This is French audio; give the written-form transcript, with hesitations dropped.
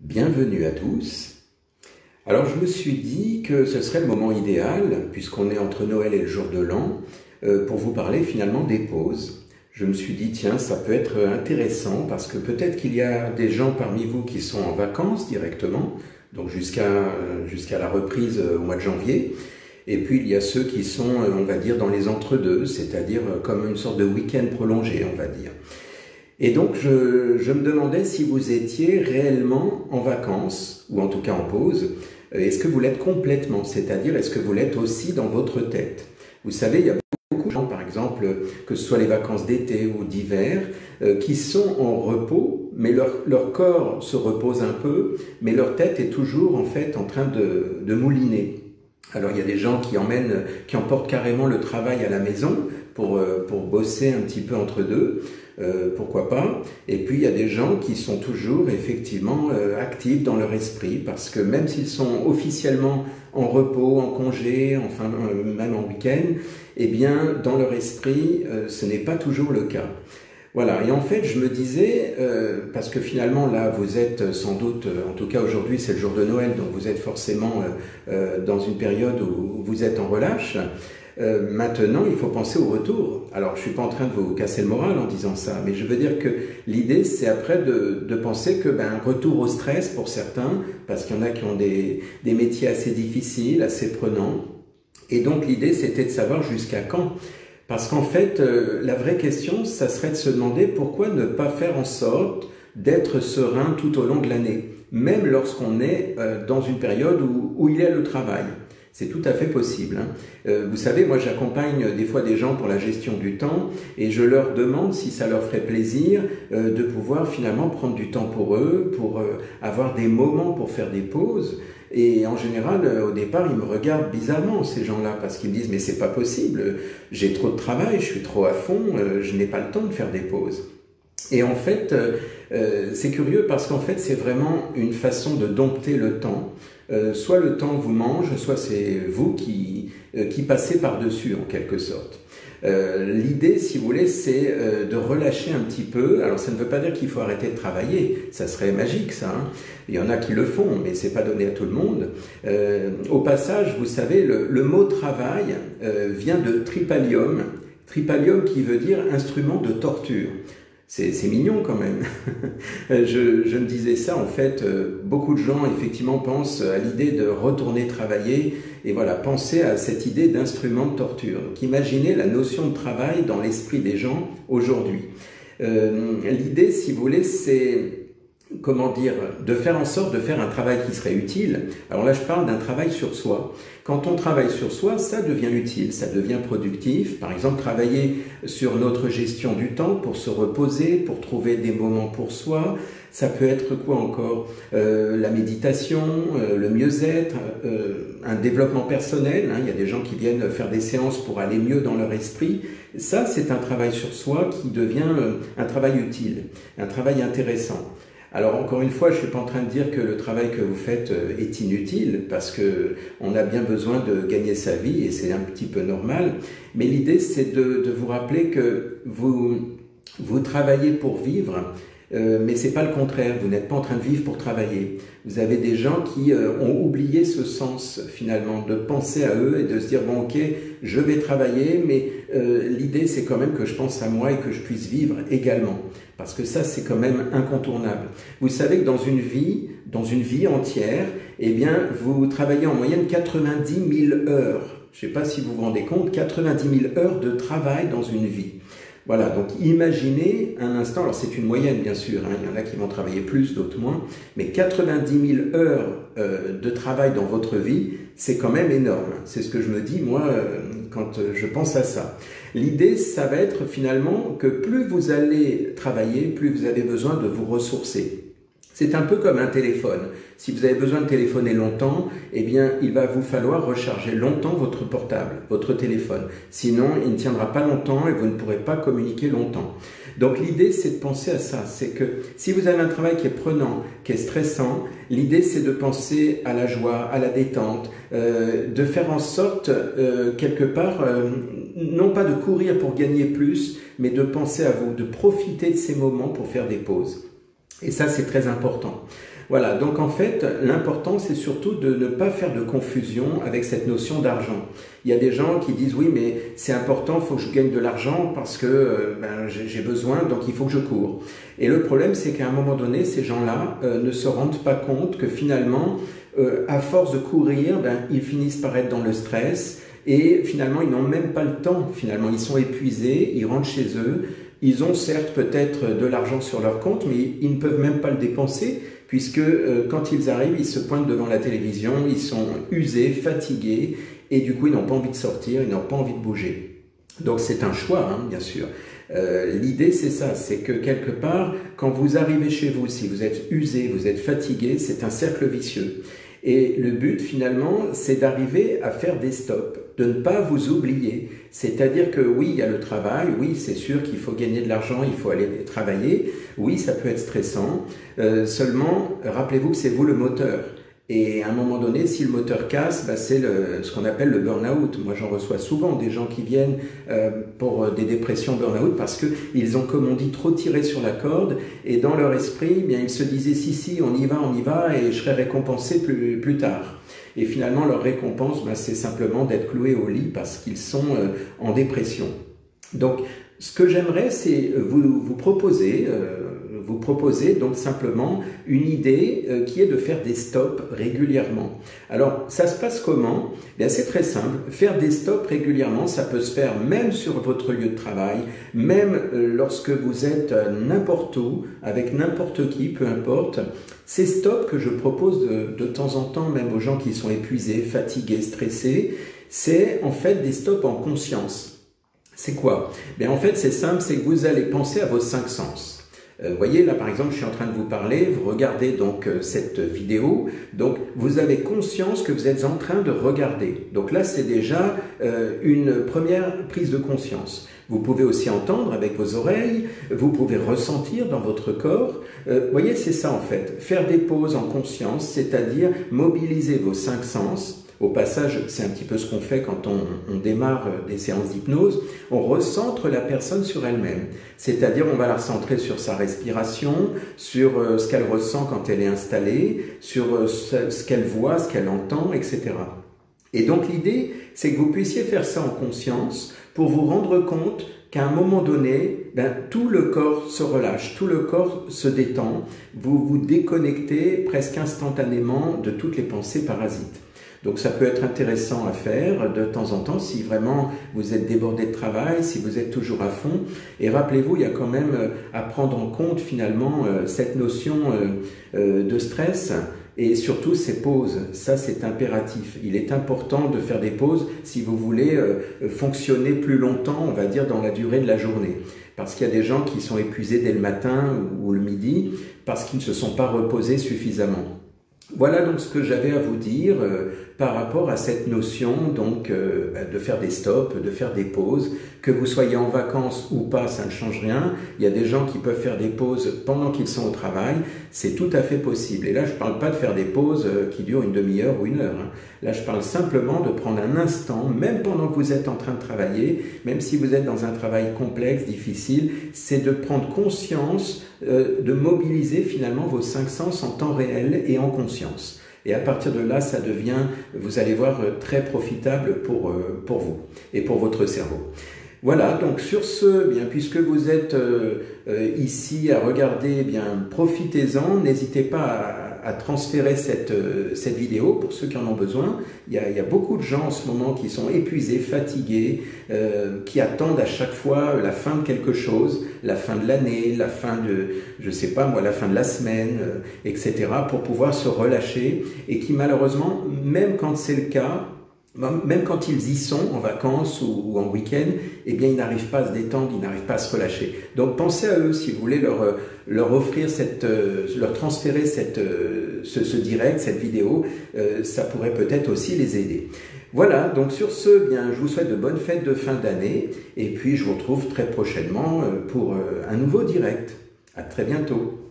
Bienvenue à tous. Alors je me suis dit que ce serait le moment idéal, puisqu'on est entre Noël et le jour de l'an, pour vous parler finalement des pauses. Je me suis dit tiens, ça peut être intéressant parce que peut-être qu'il y a des gens parmi vous qui sont en vacances directement, donc jusqu'à la reprise au mois de janvier. Et puis il y a ceux qui sont, on va dire, dans les entre-deux, c'est-à-dire comme une sorte de week-end prolongé, on va dire. Et donc je me demandais si vous étiez réellement en vacances, ou en tout cas en pause. Est-ce que vous l'êtes complètement, c'est-à-dire est-ce que vous l'êtes aussi dans votre tête? Vous savez, il y a beaucoup de gens, par exemple, que ce soit les vacances d'été ou d'hiver, qui sont en repos, mais leur corps se repose un peu, mais leur tête est toujours en fait en train de mouliner. Alors il y a des gens qui emportent carrément le travail à la maison pour bosser un petit peu entre deux, pourquoi pas. Et puis il y a des gens qui sont toujours effectivement actifs dans leur esprit, parce que même s'ils sont officiellement en repos, en congé, enfin même en week-end, eh bien dans leur esprit ce n'est pas toujours le cas. Voilà, et en fait je me disais, parce que finalement là vous êtes sans doute, en tout cas aujourd'hui c'est le jour de Noël, donc vous êtes forcément dans une période où vous êtes en relâche. Maintenant il faut penser au retour. Alors je suis pas en train de vous casser le moral en disant ça, mais je veux dire que l'idée c'est après de penser que retour au stress pour certains, parce qu'il y en a qui ont des métiers assez difficiles, assez prenants, et donc l'idée c'était de savoir jusqu'à quand. Parce qu'en fait, la vraie question, ça serait de se demander pourquoi ne pas faire en sorte d'être serein tout au long de l'année, même lorsqu'on est dans une période où il y a le travail. C'est tout à fait possible. Vous savez, moi j'accompagne des fois des gens pour la gestion du temps et je leur demande si ça leur ferait plaisir de pouvoir finalement prendre du temps pour eux, pour avoir des moments pour faire des pauses. Et en général, au départ, ils me regardent bizarrement, ces gens-là, parce qu'ils me disent « mais c'est pas possible, j'ai trop de travail, je suis trop à fond, je n'ai pas le temps de faire des pauses ». Et en fait, c'est curieux parce qu'en fait, c'est vraiment une façon de dompter le temps. Soit le temps vous mange, soit c'est vous qui passez par-dessus, en quelque sorte. L'idée, si vous voulez, c'est de relâcher un petit peu. Alors, ça ne veut pas dire qu'il faut arrêter de travailler. Ça serait magique, ça. Il y en a qui le font, mais c'est pas donné à tout le monde. Au passage, vous savez, le mot travail vient de tripalium. Tripalium qui veut dire instrument de torture. C'est mignon quand même. Je me disais ça, en fait, beaucoup de gens effectivement pensent à l'idée de retourner travailler et voilà, penser à cette idée d'instrument de torture. Donc imaginez la notion de travail dans l'esprit des gens aujourd'hui. L'idée, si vous voulez, c'est comment dire, de faire en sorte de faire un travail qui serait utile. Alors là, je parle d'un travail sur soi. Quand on travaille sur soi, ça devient utile, ça devient productif. Par exemple, travailler sur notre gestion du temps pour se reposer, pour trouver des moments pour soi. Ça peut être quoi encore? La méditation, le mieux-être, un développement personnel. Il y a des gens qui viennent faire des séances pour aller mieux dans leur esprit. Ça, c'est un travail sur soi qui devient un travail utile, un travail intéressant. Alors encore une fois, je ne suis pas en train de dire que le travail que vous faites est inutile, parce que on a bien besoin de gagner sa vie et c'est un petit peu normal. Mais l'idée, c'est de vous rappeler que vous travaillez pour vivre, mais c'est pas le contraire. Vous n'êtes pas en train de vivre pour travailler. Vous avez des gens qui ont oublié ce sens finalement, de penser à eux et de se dire bon ok, je vais travailler, mais l'idée c'est quand même que je pense à moi et que je puisse vivre également. Parce que ça, c'est quand même incontournable. Vous savez que dans une vie entière, eh bien, vous travaillez en moyenne 90 000 heures. Je ne sais pas si vous vous rendez compte, 90 000 heures de travail dans une vie. Voilà, donc imaginez un instant, alors c'est une moyenne bien sûr, il y en a qui vont travailler plus, d'autres moins, mais 90 000 heures de travail dans votre vie, c'est quand même énorme. C'est ce que je me dis, moi, quand je pense à ça. L'idée, ça va être finalement que plus vous allez travailler, plus vous avez besoin de vous ressourcer. C'est un peu comme un téléphone. Si vous avez besoin de téléphoner longtemps, eh bien, il va vous falloir recharger longtemps votre portable, votre téléphone. Sinon, il ne tiendra pas longtemps et vous ne pourrez pas communiquer longtemps. Donc, l'idée, c'est de penser à ça. C'est que si vous avez un travail qui est prenant, qui est stressant, l'idée, c'est de penser à la joie, à la détente, de faire en sorte, quelque part, non pas de courir pour gagner plus, mais de penser à vous, de profiter de ces moments pour faire des pauses. Et ça, c'est très important. Voilà, donc en fait, l'important c'est surtout de ne pas faire de confusion avec cette notion d'argent. Il y a des gens qui disent oui, mais c'est important, il faut que je gagne de l'argent parce que j'ai besoin, donc il faut que je cours. Et le problème, c'est qu'à un moment donné, ces gens-là ne se rendent pas compte que finalement, à force de courir, ils finissent par être dans le stress et finalement, ils n'ont même pas le temps. Finalement, ils sont épuisés, ils rentrent chez eux. Ils ont certes peut-être de l'argent sur leur compte, mais ils ne peuvent même pas le dépenser puisque quand ils arrivent, ils se pointent devant la télévision, ils sont usés, fatigués et du coup, ils n'ont pas envie de sortir, ils n'ont pas envie de bouger. Donc c'est un choix, hein, bien sûr. L'idée c'est ça, c'est que quelque part, quand vous arrivez chez vous, si vous êtes usé, vous êtes fatigué, c'est un cercle vicieux. Et le but finalement, c'est d'arriver à faire des stops, de ne pas vous oublier. C'est-à-dire que oui, il y a le travail, oui, c'est sûr qu'il faut gagner de l'argent, il faut aller travailler, oui, ça peut être stressant. Seulement, rappelez-vous que c'est vous le moteur. Et à un moment donné, si le moteur casse, c'est ce qu'on appelle le burn-out. Moi, j'en reçois souvent des gens qui viennent pour des dépressions burn-out parce qu'ils ont, comme on dit, trop tiré sur la corde et dans leur esprit, ils se disaient si, on y va et je serai récompensé plus tard. Et finalement, leur récompense, c'est simplement d'être cloués au lit parce qu'ils sont en dépression. Donc, ce que j'aimerais, c'est vous proposer donc simplement une idée qui est de faire des stops régulièrement. Alors, ça se passe comment? C'est très simple. Faire des stops régulièrement, ça peut se faire même sur votre lieu de travail, même lorsque vous êtes n'importe où, avec n'importe qui, peu importe. Ces stops que je propose de temps en temps, même aux gens qui sont épuisés, fatigués, stressés, c'est en fait des stops en conscience. C'est quoi? En fait, c'est simple, c'est que vous allez penser à vos 5 sens. Vous voyez, là par exemple, je suis en train de vous parler, vous regardez donc cette vidéo, donc vous avez conscience que vous êtes en train de regarder. Donc là, c'est déjà une première prise de conscience. Vous pouvez aussi entendre avec vos oreilles, vous pouvez ressentir dans votre corps. Vous voyez, c'est ça en fait, faire des pauses en conscience, c'est-à-dire mobiliser vos 5 sens. Au passage, c'est un petit peu ce qu'on fait quand on démarre des séances d'hypnose. On recentre la personne sur elle-même. C'est-à-dire, on va la recentrer sur sa respiration, sur ce qu'elle ressent quand elle est installée, sur ce qu'elle voit, ce qu'elle entend, etc. Et donc, l'idée, c'est que vous puissiez faire ça en conscience pour vous rendre compte qu'à un moment donné, tout le corps se relâche, tout le corps se détend. Vous vous déconnectez presque instantanément de toutes les pensées parasites. Donc ça peut être intéressant à faire de temps en temps si vraiment vous êtes débordé de travail, si vous êtes toujours à fond. Et rappelez-vous, il y a quand même à prendre en compte finalement cette notion de stress et surtout ces pauses. Ça, c'est impératif. Il est important de faire des pauses si vous voulez fonctionner plus longtemps, on va dire, dans la durée de la journée. Parce qu'il y a des gens qui sont épuisés dès le matin ou le midi parce qu'ils ne se sont pas reposés suffisamment. Voilà donc ce que j'avais à vous dire par rapport à cette notion donc de faire des stops, de faire des pauses. Que vous soyez en vacances ou pas, ça ne change rien. Il y a des gens qui peuvent faire des pauses pendant qu'ils sont au travail. C'est tout à fait possible. Et là, je ne parle pas de faire des pauses qui durent une demi-heure ou une heure. Là, je parle simplement de prendre un instant, même pendant que vous êtes en train de travailler, même si vous êtes dans un travail complexe, difficile, c'est de prendre conscience, de mobiliser finalement vos 5 sens en temps réel et en conscience. Et à partir de là, ça devient, vous allez voir, très profitable pour vous et pour votre cerveau. Voilà, donc sur ce, puisque vous êtes ici à regarder, profitez-en, n'hésitez pas à transférer cette vidéo pour ceux qui en ont besoin. Il y a beaucoup de gens en ce moment qui sont épuisés, fatigués, qui attendent à chaque fois la fin de quelque chose, la fin de l'année, la fin de, je sais pas moi, la fin de la semaine, etc. pour pouvoir se relâcher et qui malheureusement, même quand c'est le cas, même quand ils y sont en vacances ou en week-end, ils n'arrivent pas à se détendre, ils n'arrivent pas à se relâcher. Donc pensez à eux si vous voulez leur offrir leur transférer ce direct, cette vidéo, ça pourrait peut-être aussi les aider. Voilà, donc sur ce, je vous souhaite de bonnes fêtes de fin d'année et puis je vous retrouve très prochainement pour un nouveau direct. À très bientôt.